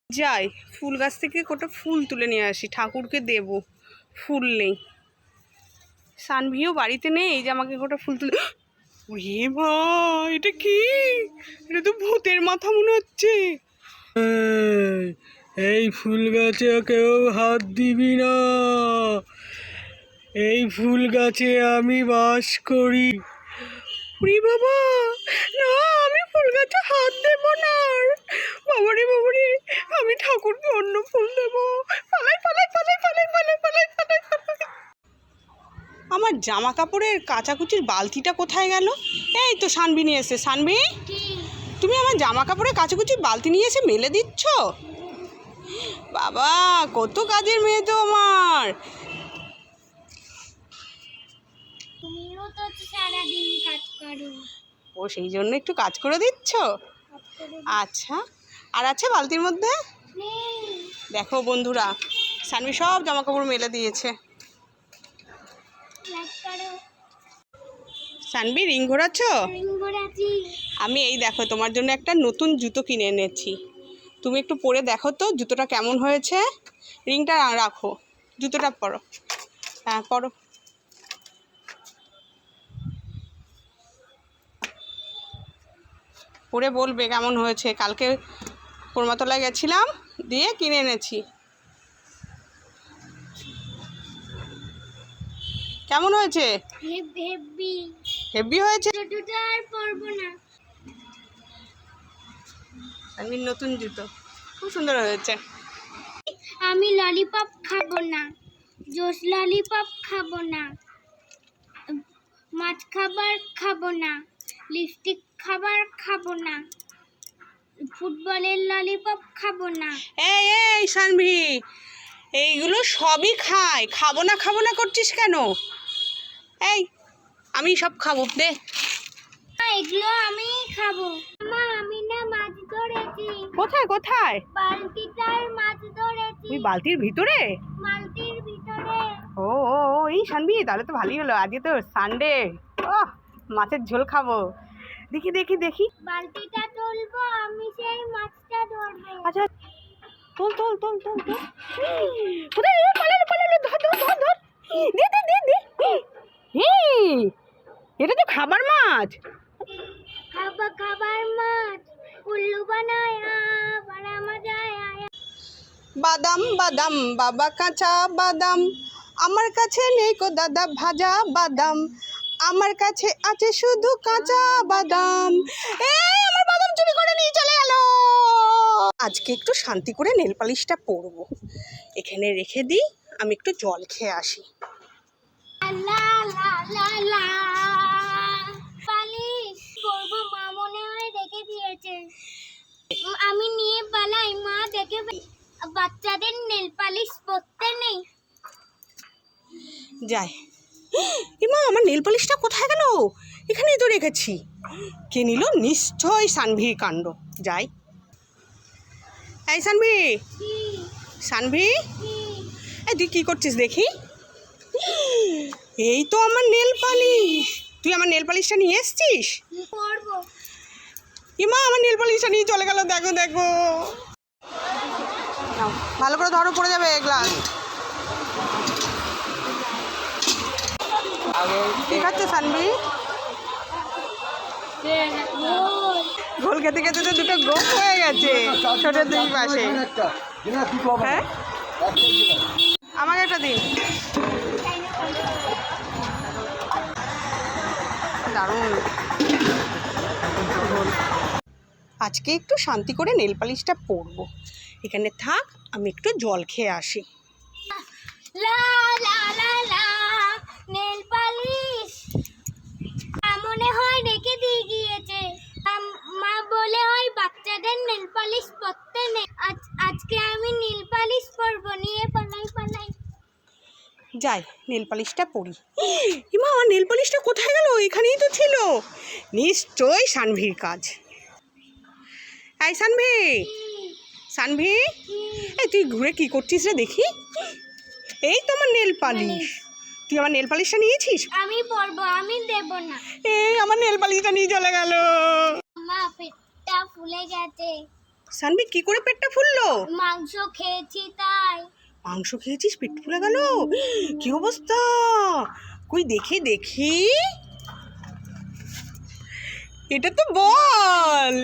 যাই ফুল গাছ থেকে কটা ফুল তুলে নিয়ে আসি, ঠাকুরকে দেব। ফুল নেই, সানভিও বাড়িতে নেই, এই যে আমাকে কটা ফুল তুলে। এ ভাই, এটা কি? এটা তো ভূতের মাথা মনে হচ্ছে। এই ফুল গাছে কেউ হাত দিবি না, এই ফুল গাছে আমি বাস করি। বাবা না, আমি ফুল গাছে হাত দেব না। বাবারে বাবারে, আমি ঠাকুরকে অন্য ফুল দেবো। পালাই পালাই পালাই পালাই পালাই পালাই পালাই পালাই। আমার জামা কাপড়ের কাচাকুচির বালতিটা কোথায় গেল? এই তো সানভি নিয়ে এসে। সানভি, তুমি আমার জামা কাপড়ের কাচাকুচির বালতি নিয়ে এসে মেলে দিচ্ছ? বাবা, কত কাজের মেয়ে তো আমার। ও, সেই জন্য একটু কাজ করে দিচ্ছ? আচ্ছা, আর আছে বালতির মধ্যে? দেখো বন্ধুরা, সানভি সব জামা কাপড় মেলে দিয়েছে। সানভি, রিং ঘোরাচ্ছ? আমি এই দেখো তোমার জন্য একটা নতুন জুতো কিনে এনেছি, তুমি একটু পরে দেখো তো জুতোটা কেমন হয়েছে। রিংটা রাখো, জুতোটা পরো। হ্যাঁ পরো। পরে বলবে কেমন হয়েছে। কালকে কর্মাতলায় গেছিলাম, দিয়ে কিনে এনেছি। কেমন হয়েছে? হেভি হয়েছে। আমি নতুন জুতো, খুব সুন্দর হয়েছে। আমি ললিপপ খাবো না, জোস ললিপপ খাবো না, মাছ খাবার খাবো না, লিপস্টিক খাবার খাবো না, ফুটবলের ললিপপ খাবো না। এই এই সানভি, এইগুলো সবই খায়, খাবো না করছিস কেন? এই, আমি সব খাবো, দে। এগুলো আমি খাবো। মা, আমি না মাছ ধরেছি। কোথায় কোথায়? বালতিটার মাছ ধরেছি। ওই বালতির ভিতরে? বালতির ভিতরে। ও ও ও, এই সানভি, তাহলে তো ভালোই হলো, আজকে তো সানডে। ও, মাছের ঝোল খাবো। দেখি দেখি দেখি। বালতিটা তুলবো, আমি সেই মাছটা ধরবো। আচ্ছা, তোল তোল তোল তোল তোল। কোথায়? পালালো পালালো, ধর ধর ধর ধর। দে দে দে দে। এটা তো খাবার মাছ। খাবার মাছ, উল্লু বানায় বড় মজা আয়া। বাদাম বাদাম বাবা, কাঁচা বাদাম আমার কাছে নেই কো দাদা, ভাজা বাদাম আমার কাছে আছে শুধু কাঁচা বাদাম। এই, আমার বাদাম চুরি করে নিয়ে চলে গেল। আজকে একটু শান্তি করে নেল পালিশটা পরবো, এখানে রেখে দিই, আমি একটু জল খেয়ে আসি। লা লা লা লা, পালিশ করবো, মা মনে হয় রেখে দিয়েছে। আমি নিয়ে পালাই, মা দেখে বাচ্চাদের নেল পালিশ পরতে নেই। যাই। মা, আমার নেল পালিশটা কোথায় গেল? এখানেই তো রেখেছি। কে নিল? নিশ্চয় সানভির কাণ্ড। যাই। এই সানভি, সানভি, এই তুই কি করছিস দেখি? এই তো আমার নেল পালিশ। তুই আমার নেল পালিশটা নিয়ে এসছিস? পরবো। মা, আমার নেল পালিশটা নিয়ে চলে গেল, দেখো দেখো। নাও, ভালো করে ধরো, পড়ে যাবে গ্লাস। ঠিক আছে সানভি, গোল খেতে খেতে তো দুটো গোপ হয়ে গেছে ছোট দুই পাশে। হ্যাঁ, আমাকে একটা দিন। দারুণ। আজকে একটু শান্তি করে নেল পালিশটা পরবো, এখানে থাক, আমি একটু জল খেয়ে আসি। লা লা লা লা, নেল পালিশ মনে হয় রেখে দিয়ে গিয়েছে। মা বলে হয় বাচ্চাদের নেল পালিশ পরতে নেই। আজকে আমি নেল পালিশ পরবো, নিয়ে পালাই পালাই। যাই, নেল পালিশটা পরি। মা, আমার নেল পালিশটা কোথায় গেল? এখানেই তো ছিল, নিশ্চয়ই সানভির কাজ। এই সানভি, সানভি, এই তুই ঘুরে কি করছিস রে দেখি? এই তো আমার নেল পালিশ। তুই আমার নেল পালিশটা নিয়েছিস? আমি পরবো, আমি দেব না। এই, আমার নেল পালিশটা নিয়ে চলে গেল। মা, পেটটা ফুলে গেছে। সানভি কি করে পেটটা ফুললো? মাংস খেয়েছি তাই। মাংস খেয়েছিস পেট ফুলে গেল? কি অবস্থা! কই দেখি দেখি, এটা তো বল।